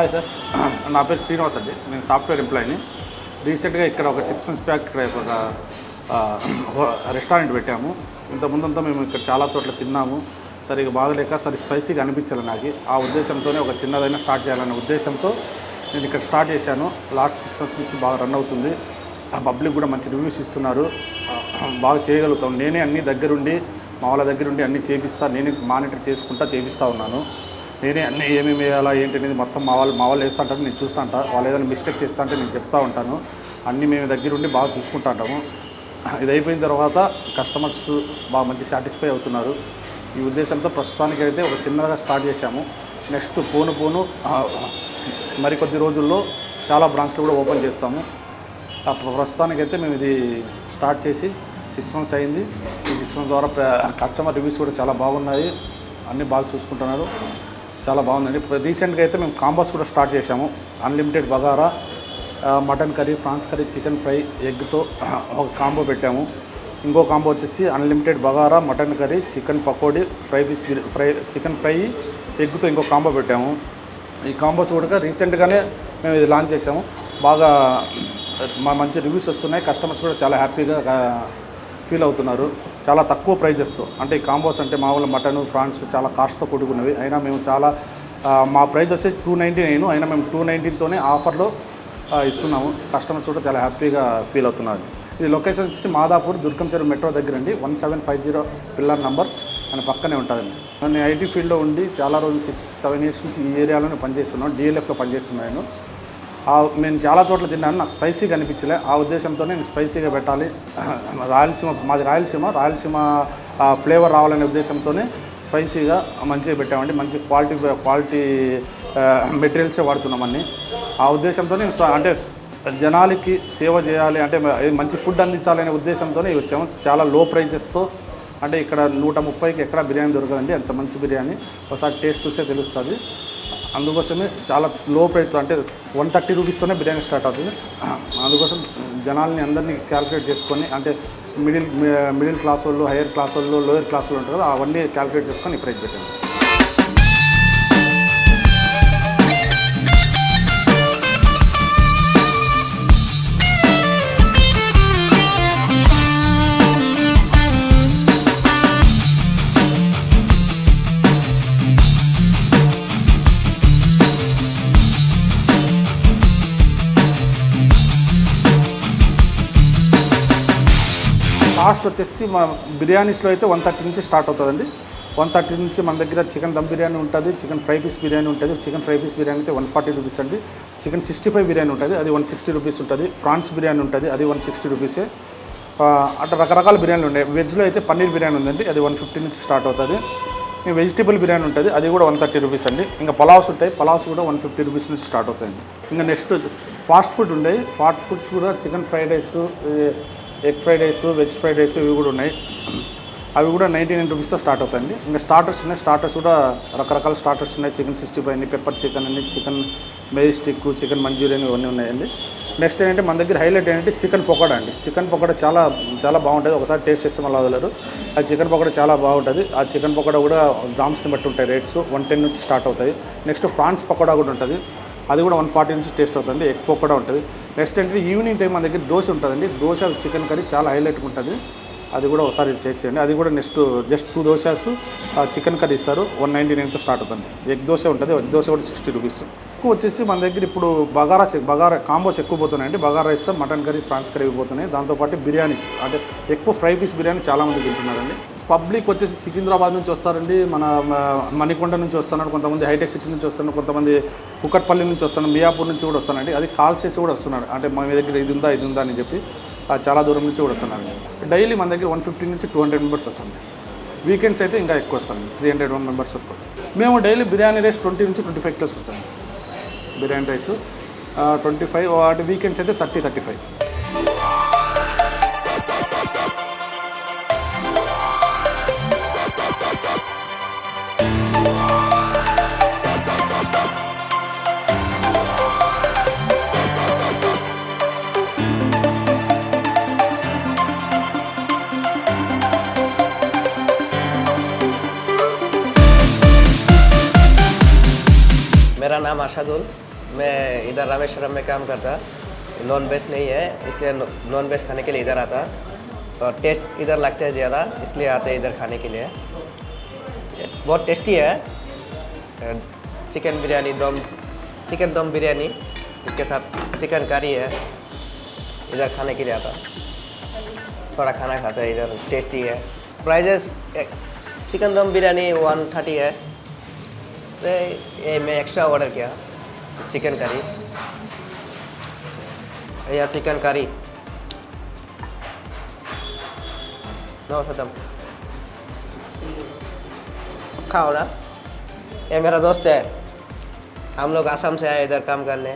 Hi sir, నా పేరు శ్రీనివాస్ అండి. నేను సాఫ్ట్వేర్ ఎంప్లాయీని. రీసెంట్గా ఇక్కడ ఒక 6 months బ్యాక్ ఇక్కడ ఒక రెస్టారెంట్ పెట్టాము. ఇంతకుముందంతా మేము ఇక్కడ చాలా చోట్ల తిన్నాము. సరిగా బాగలేక స్పైసీగా అనిపించాలి నాకు. ఆ ఉద్దేశంతోనే ఒక చిన్నదైనా స్టార్ట్ చేయాలనే ఉద్దేశంతో నేను ఇక్కడ స్టార్ట్ చేశాను. లాస్ట్ 6 months నుంచి బాగా రన్ అవుతుంది. పబ్లిక్ కూడా మంచి రివ్యూస్ ఇస్తున్నారు. బాగా చేయగలుగుతాం. నేనే అన్ని దగ్గరుండి మా వాళ్ళ దగ్గరుండి అన్నీ చేపిస్తా, నేనే మానిటర్ చేసుకుంటా చేపిస్తూ ఉన్నాను. నేనే అన్నీ ఏమేమి వేయాలా ఏంటి అనేది మొత్తం మా వాళ్ళు వేస్తూ ఉంటారు, నేను చూస్తూ ఉంటా. వాళ్ళు ఏదైనా మిస్టేక్ చేస్తా అంటే నేను చెప్తా ఉంటాను. అన్నీ మేము దగ్గరుండి బాగా చూసుకుంటా ఉంటాము. ఇది అయిపోయిన తర్వాత కస్టమర్స్ బాగా మంచి సాటిస్ఫై అవుతున్నారు. ఈ ఉద్దేశంతో ప్రస్తుతానికి అయితే ఒక చిన్నగా స్టార్ట్ చేశాము. నెక్స్ట్ పోను మరికొద్ది రోజుల్లో చాలా బ్రాంచ్లు కూడా ఓపెన్ చేస్తాము. ప్రస్తుతానికైతే మేము ఇది స్టార్ట్ చేసి 6 months అయింది. ఈ 6 months ద్వారా కస్టమర్ రివ్యూస్ కూడా చాలా బాగున్నాయి. అన్నీ బాగా చూసుకుంటున్నారు. చాలా బాగుందండి. రీసెంట్గా అయితే మేము కాంబోస్ కూడా స్టార్ట్ చేశాము. Unlimited bagara, mutton curry, prawns curry, chicken fry, ఎగ్తో ఒక కాంబో పెట్టాము. ఇంకో కాంబో వచ్చేసి unlimited bagara, mutton curry, chicken pakodi, chicken fry, ఎగ్తో ఇంకో కాంబో పెట్టాము. ఈ కాంబోస్ కూడా రీసెంట్గానే మేము ఇది లాంచ్ చేసాము. బాగా మంచి రివ్యూస్ వస్తున్నాయి. కస్టమర్స్ కూడా చాలా హ్యాపీగా ఫీల్ అవుతున్నారు. చాలా తక్కువ ప్రైజెస్, అంటే ఈ కాంబోస్ అంటే మామూలు మటన్, ప్రాన్స్ చాలా కాస్ట్తో కూడుకున్నవి. అయినా మేము చాలా మా ప్రైస్ వచ్చి 299, అయినా మేము 219తోనే ఆఫర్లో ఇస్తున్నాము. కస్టమర్స్ కూడా చాలా హ్యాపీగా ఫీల్ అవుతున్నారు. ఇది లొకేషన్ వచ్చి మాదాపూర్ దుర్గం చెరువు మెట్రో దగ్గర అండి. 1750 పిల్లర్ నంబర్ అని పక్కనే ఉంటుందండి. నేను ఐటీ ఫీల్డ్లో ఉండి చాలా రోజులు 6-7 years నుంచి ఈ ఏరియాలోనే పనిచేస్తున్నాను. డిఎల్ఎఫ్లో పనిచేస్తున్నాను. నేను చాలా చోట్ల తిన్నాను. నాకు స్పైసీగా అనిపించలే. ఆ ఉద్దేశంతో నేను స్పైసీగా పెట్టాలి, మాది రాయలసీమ ఫ్లేవర్ రావాలనే ఉద్దేశంతోనే స్పైసీగా మంచిగా పెట్టామండి. మంచి క్వాలిటీ మెటీరియల్సే వాడుతున్నామని ఆ ఉద్దేశంతో నేను అంటే జనాలకి సేవ చేయాలి, అంటే మంచి ఫుడ్ అందించాలనే ఉద్దేశంతోనే వచ్చాము. చాలా లో ప్రైజెస్తో, అంటే ఇక్కడ 130కి ఎక్కడ బిర్యానీ దొరకదండి. అంత మంచి బిర్యానీ ఒకసారి టేస్ట్ చూసే తెలుస్తుంది. అందుకోసమే చాలా లో ప్రైస్, అంటే 130 రూపీస్తోనే బిర్యానీ స్టార్ట్ అవుతుంది. అందుకోసం జనాల్ని అందరినీ క్యాలిక్యులేట్ చేసుకొని, అంటే మిడిల్ క్లాస్ వాళ్ళు, హైయర్ క్లాస్ వాళ్ళు, లోయర్ క్లాస్ వాళ్ళు ఉంటారు కదా, అవన్నీ క్యాలిక్యులేట్ చేసుకొని ఈ ప్రైస్ పెట్టాను. కాస్ట్ వచ్చేసి మా బిర్యానీస్లో అయితే 130 నుంచి స్టార్ట్ అవుతుందండి. 130 నుంచి మన దగ్గర చికెన్ దమ్ బిర్యానీ ఉంటుంది, చికెన్ ఫ్రై పీస్ బిర్యానీ ఉంటుంది. చికెన్ ఫ్రై పీస్ బిర్యానీ అయితే 140 రూపీస్ అండి. చికెన్ 65 బిర్యానీ ఉంటుంది, అది 160 రూపీస్ ఉంటుంది. ఫ్రాన్స్ బిర్యానీ ఉంటుంది, అది 160 రూపీసే. అట్లా రకరకాల బిర్యానీలు ఉన్నాయి. వెజ్లో అయితే పన్నీర్ బిర్యానీ ఉందండి, అది 150 నుంచి స్టార్ట్ అవుతుంది. వెజిటేబుల్ బిర్యానీ ఉంటుంది, అది కూడా 130 రూపీస్ అండి. ఇంకా పలావ్స్ ఉంటాయి, పలావ్స్ కూడా 150 రూపీస్ నుంచి స్టార్ట్ అవుతాయండి. ఇంకా నెక్స్ట్ ఫాస్ట్ ఫుడ్ ఉన్నాయి. ఫాస్ట్ ఫుడ్స్ కూడా chicken fried rice, egg fried rice, veg fried rice ఇవి కూడా ఉన్నాయి. అవి కూడా 99 రూపీస్తో స్టార్ట్ అవుతాయండి. ఇంకా స్టార్టర్స్ ఉన్నాయి. స్టార్టర్స్ కూడా రకరకాల స్టార్టర్స్ ఉన్నాయి. చికెన్ 65 అని, పెప్పర్ చికెన్ అని, చికెన్ మెజిస్టిక్, చికెన్ మంచూరియన్ ఇవన్నీ ఉన్నాయండి. నెక్స్ట్ ఏంటంటే మన దగ్గర హైలైట్ ఏంటంటే చికెన్ పకోడా అండి. చికెన్ పకోడా చాలా చాలా బాగుంటుంది. ఒకసారి టేస్ట్ చేస్తే మళ్ళీ వదలరు. ఆ చికెన్ పకోడా చాలా బాగుంటుంది. ఆ చికెన్ పకోడా కూడా గ్రామ్స్ని బట్టి ఉంటాయి రేట్స్. 110 నుంచి స్టార్ట్ అవుతాయి. నెక్స్ట్ ప్రాన్స్ పకోడా కూడా ఉంటుంది, అది కూడా 140 నుంచి టేస్ట్ అవుతుంది. ఎగ్ పకోడా ఉంటుంది. నెక్స్ట్ ఏంటంటే ఈవినింగ్ టైం మన దగ్గర దోశ ఉంటుందండి. దోశ చికెన్ కర్రీ చాలా హైలైట్గా ఉంటుంది. అది కూడా ఒకసారి చేసేయండి. అది కూడా next just 2 dosas chicken curry ఇస్తారు. 199తో స్టార్ట్ అవుతుంది. ఎగ్ దోశ ఉంటుంది, ఎగ్ దోశ కూడా 60 రూపీస్. ఎక్కువ వచ్చేసి మన దగ్గర ఇప్పుడు బగారా కాంబోస్ ఎక్కువ పోతున్నాయండి. Bagara rice, mutton curry, prawns curry పోతున్నాయి. దాంతోపాటు బిర్యానీస్, అంటే ఎక్కువ ఫ్రై పీస్ బిర్యానీ చాలామంది తింటున్నారండి. పబ్లిక్ వచ్చేసి సికింద్రాబాద్ నుంచి వస్తారండి, మన మణికొండ నుంచి వస్తున్నారు, కొంతమంది హైటెక్ సిటీ నుంచి వస్తున్నారు, కొంతమంది కుకట్పల్లి నుంచి వస్తున్నారు, మియాపూర్ నుంచి కూడా వస్తానండి. అది కాల్ చేసి కూడా వస్తున్నారు, అంటే మా దగ్గర ఇది ఉందా అని చెప్పి చాలా దూరం నుంచి కూడా వస్తున్నారండి. డైలీ మన దగ్గర 150 నుంచి 200 మెంబర్స్ వస్తుంది. వీకెండ్స్ అయితే ఇంకా ఎక్కువ వస్తుంది, 300 మెంబర్స్ వరకు వస్తుంది. మేము డైలీ బిర్యానీ రైస్ 20 నుంచి 25 కిలోస్ వస్తాం. బిర్యానీ రైస్ 25, వాటి వీకెండ్స్ అయితే 30-35. मेरा नाम आशादुल, मैं इधर रामेश्वरम में काम करता, नॉन वेज नहीं है इसलिए नॉन वेज खाने के लिए इधर आता और टेस्ट इधर लगता है ज़्यादा इसलिए आते हैं इधर खाने के लिए। बहुत टेस्टी है। चिकन बिरयानी चिकन दम बिरयानी इसके साथ चिकन करी है, इधर खाने के लिए आता, थोड़ा खाना खाता है इधर, टेस्टी है। प्राइजेस चिकन दम बिरयानी 130 है, तो ये मैं एक्स्ट्रा ऑर्डर किया चिकन करी या चिकन करी नो खत्म खाओ ना। ये मेरा दोस्त है, हम लोग आसाम से आए इधर काम करने।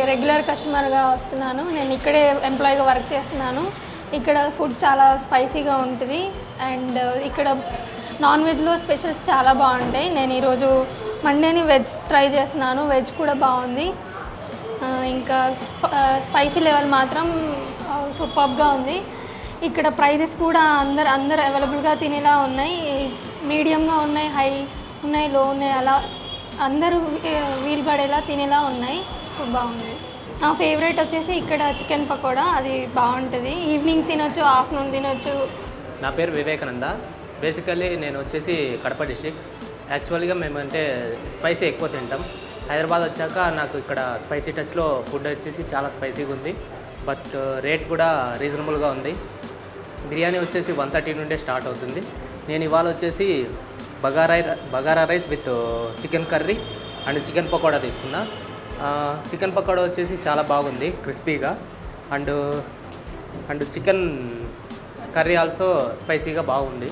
రెగ్యులర్ కస్టమర్గా వస్తున్నాను. నేను ఇక్కడే ఎంప్లాయీగా వర్క్ చేస్తున్నాను. ఇక్కడ ఫుడ్ చాలా స్పైసీగా ఉంటుంది అండ్ ఇక్కడ నాన్ వెజ్లో స్పెషల్స్ చాలా బాగుంటాయి. నేను ఈరోజు మండేని వెజ్ ట్రై చేస్తున్నాను, వెజ్ కూడా బాగుంది. ఇంకా స్పైసీ లెవెల్ మాత్రం సూపర్గా ఉంది. ఇక్కడ ప్రైజెస్ కూడా అందరు అవైలబుల్గా తినేలా ఉన్నాయి, మీడియంగా ఉన్నాయి, హై ఉన్నాయి, లో ఉన్నాయి, అలా అందరూ వీలు పడేలా తినేలా ఉన్నాయి. సో బాగుంది. నా ఫేవరెట్ వచ్చేసి ఇక్కడ చికెన్ పకోడా, అది బాగుంటుంది. ఈవినింగ్ తినొచ్చు, ఆఫ్టర్నూన్ తినొచ్చు. నా పేరు వివేకానంద. బేసికల్లీ నేను వచ్చేసి కడప డిస్ట్రిక్ట్. యాక్చువల్గా మేమంటే స్పైసీ ఎక్కువ తింటాం. హైదరాబాద్ వచ్చాక నాకు ఇక్కడ స్పైసీ టచ్లో ఫుడ్ వచ్చేసి చాలా స్పైసీగా ఉంది, బట్ రేట్ కూడా రీజనబుల్గా ఉంది. బిర్యానీ వచ్చేసి 130 నుండే స్టార్ట్ అవుతుంది. నేను ఇవాళ వచ్చేసి bagara rice with chicken curry and chicken pakoda తీసుకున్నా. చికెన్ పకోడా వచ్చేసి చాలా బాగుంది, క్రిస్పీగా, అండ్ చికెన్ కర్రీ ఆల్సో స్పైసీగా బాగుంది.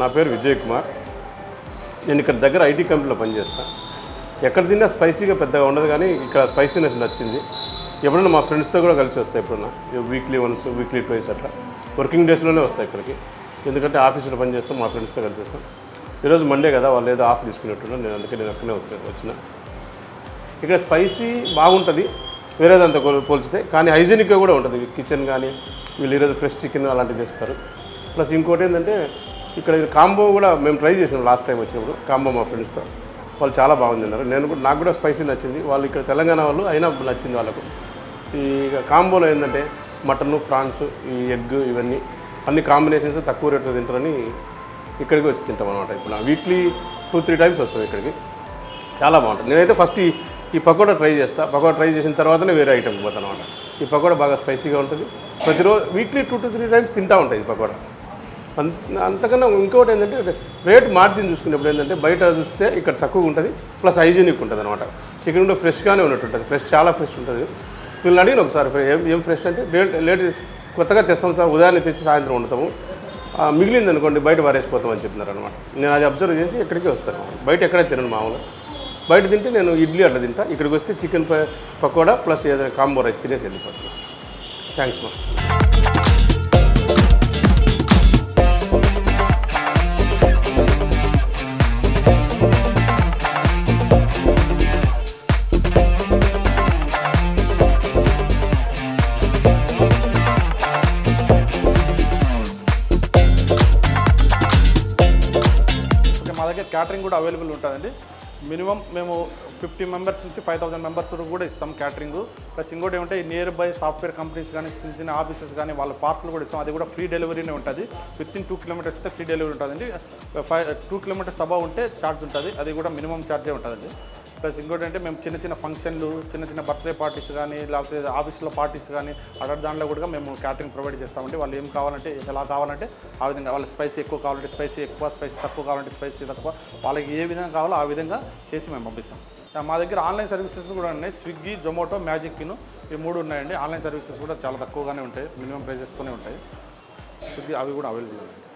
నా పేరు విజయ్ కుమార్. నేను ఇక్కడ దగ్గర ఐటీ కంపెనీలో పనిచేస్తాను. ఎక్కడ తిన్నా స్పైసీగా పెద్దగా ఉండదు, కానీ ఇక్కడ స్పైసీనెస్ నచ్చింది. ఎప్పుడన్నా మా ఫ్రెండ్స్తో కూడా కలిసి వస్తాయి, ఎప్పుడన్నా వీక్లీ వన్స్, వీక్లీ ట్వైస్ అట్లా వర్కింగ్ డేస్లోనే వస్తాయి ఇక్కడికి. ఎందుకంటే ఆఫీస్లో పనిచేస్తాం, మా ఫ్రెండ్స్తో కలిసి వస్తాం. ఈరోజు మండే కదా, వాళ్ళు ఏదో ఆఫ్ తీసుకునేట్టున్నారు, నేను అందుకే నేను అక్కడనే వచ్చిన. ఇక్కడ స్పైసీ బాగుంటుంది వేరేదంతా పోల్చితే, కానీ హైజీనిక్గా కూడా ఉంటుంది. కిచెన్ కానీ వీళ్ళు ఈరోజు ఫ్రెష్ చికెన్ అలాంటివి చేస్తారు. ప్లస్ ఇంకోటి ఏంటంటే ఇక్కడ కాంబో కూడా మేము ట్రై చేసాం లాస్ట్ టైం వచ్చినప్పుడు, కాంబో మా ఫ్రెండ్స్తో. వాళ్ళు చాలా బాగుంది అన్నారు. నాకు కూడా స్పైసీ నచ్చింది. వాళ్ళు ఇక్కడ తెలంగాణ వాళ్ళు అయినా నచ్చింది వాళ్ళకు. ఈ కాంబోలో ఏంటంటే మటన్, ప్రాన్స్, ఈ ఎగ్, ఇవన్నీ అన్ని కాంబినేషన్స్ తక్కువ రేట్లో తింటారని ఇక్కడికి వచ్చి తింటాం అనమాట. ఇప్పుడు వీక్లీ 2-3 టైమ్స్ వస్తాం ఇక్కడికి. చాలా బాగుంటుంది. నేనైతే ఫస్ట్ ఈ పకోడా ట్రై చేస్తాను. పకోడా ట్రై చేసిన తర్వాతనే వేరే ఐటెంకి పోతాను అనమాట. ఈ పకోడా బాగా స్పైసీగా ఉంటుంది. ప్రతిరోజు వీక్లీ 2-3 టైమ్స్ తింటూ ఉంటాయి ఈ పకోడా. అంతకన్నా ఇంకోటి ఏంటంటే రేట్ మార్జిన్ చూసుకున్నప్పుడు ఏంటంటే బయట చూస్తే ఇక్కడ తక్కువ ఉంటుంది, ప్లస్ హైజీనిక్ ఉంటుంది అనమాట. చికెన్ కూడా ఫ్రెష్గానే ఉన్నట్టు ఉంటుంది, చాలా ఫ్రెష్ ఉంటుంది. వీళ్ళని అడిగిన ఒకసారి ఏం ఫ్రెష్ అంటే లేట్ కొత్తగా తెస్తాం సార్, ఉదయాన్నే తెచ్చి సాయంత్రం వండుతాము, మిగిలింది అనుకోండి బయట వారేసిపోతాం అని చెప్తున్నారు అనమాట. నేను అది అబ్జర్వ్ చేసి ఎక్కడికి వస్తాను. బయట ఎక్కడే తినను మామూలుగా. బయట తింటే నేను ఇడ్లీ అట్లా తింటా, ఇక్కడికి వస్తే చికెన్ పకోడా ప్లస్ ఏదైనా కాంబో రైస్ తినేసి వెళ్ళిపోతున్నాను. థ్యాంక్స్ మా. మా దగ్గర క్యాటరింగ్ కూడా అవైలబుల్ ఉంటుందండి. మినిమం మేము 50 మెంబర్స్ నుంచి 5000 మెంబర్స్ కూడా ఇస్తాం క్యాటరింగ్. ప్లస్ ఇంకోటి ఏమంటే నియర్ బై సాఫ్ట్వేర్ కంపెనీస్ కానీ చిన్న చిన్న ఆఫీసెస్ కానీ వాళ్ళ పార్సల్ కూడా ఇస్తాం. అది కూడా ఫ్రీ డెలివరీనే ఉంటుంది. వితిన్ 2 కిలోమీటర్స్ అయితే ఫ్రీ డెలివరీ ఉంటుందండి. 2 కిలోమీటర్స్ అబవ్ ఉంటే ఛార్జ్ ఉంటుంది, అది కూడా మినిమం ఛార్జే ఉంటుందండి. ప్లస్ ఇంకోటి అంటే మేము చిన్న చిన్న ఫంక్షన్లు చిన్న చిన్న బర్త్డే పార్టీస్ కానీ లేకపోతే ఆఫీస్లో పార్టీస్ కానీ అట్లాంటి దాంట్లో కూడా మేము క్యాటరింగ్ ప్రొవైడ్ చేస్తామండి. వాళ్ళు ఏం కావాలంటే ఎలా కావాలంటే ఆ విధంగా, వాళ్ళు స్పైసీ ఎక్కువ కావాలంటే స్పైసీ ఎక్కువ, స్పైసీ తక్కువ కావాలంటే స్పైసీ తక్కువ, వాళ్ళకి ఏ విధంగా కావాలో ఆ విధంగా చేసి మేము పంపిస్తాం. మా దగ్గర ఆన్లైన్ సర్వీసెస్ కూడా ఉన్నాయి. స్విగ్గీ, జొమాటో, మ్యాజిక్ పిన్ ఈ 3 ఉన్నాయండి. ఆన్లైన్ సర్వీసెస్ కూడా చాలా తక్కువగానే ఉంటాయి, మినిమం ప్రైజెస్తోనే ఉంటాయి. స్విగ్గీ అవి కూడా అవైలబుల్ ఉన్నాయి.